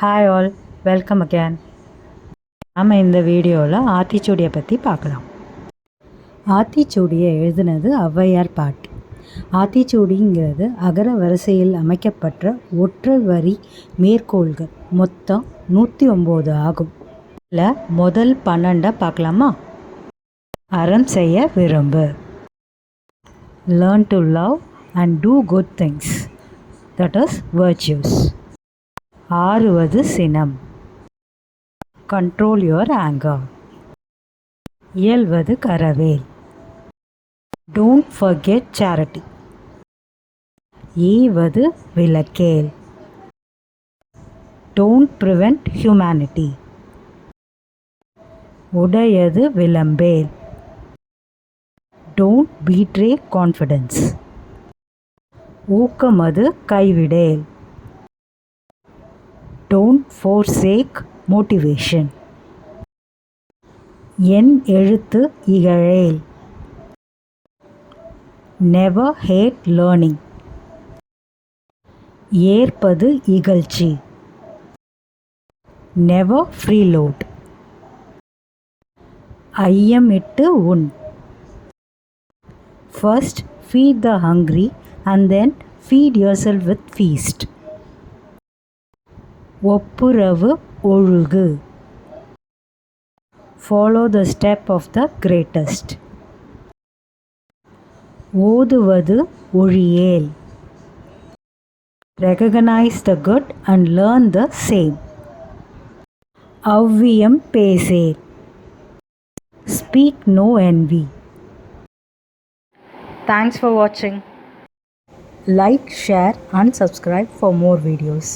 Hi all, welcome again. நம்ம இந்த வீடியோவில் ஆத்திச்சூடியை பற்றி பார்க்கலாம். ஆத்திச்சூடியை எழுதினது ஔவையார் பாட்டி. ஆத்திச்சூடிங்கிறது அகர வரிசையில் அமைக்கப்பட்ட ஒற்றை வரி மேற்கோள்கள். மொத்தம் 109 ஆகும். இல்லை, முதல் 12 பார்க்கலாமா? அறம் செய்ய விரும்பு, learn to love and do good things, that is virtues. ஆறுவது சினம், கண்ட்ரோல் யுவர் ஆங்கர். இயல்வது கரவேல், டோன்ட் ஃபர்கெட் சேரிட்டி. ஈவது விளக்கேல், டோன்ட் ப்ரிவென்ட் ஹியூமனிட்டி. உடையது விளம்பேல், டோன்ட் பீட்ரே கான்ஃபிடென்ஸ். ஊக்கமது கைவிடேல், don't forsake motivation. என் எழுத்து இகழேல், never hate learning. ஏற்பது இகழ்ச்சி, never freeload. ஐயமிட்டு உண், first feed the hungry and then feed yourself with feast. ஒப்புரவு ஒழுகு, follow the step of the greatest. ஓதுவது ஒழியேல், recognize the good and learn the same. அவ்வியம் பேசேல், speak no envy. Thanks for watching. Like, share and subscribe for more videos.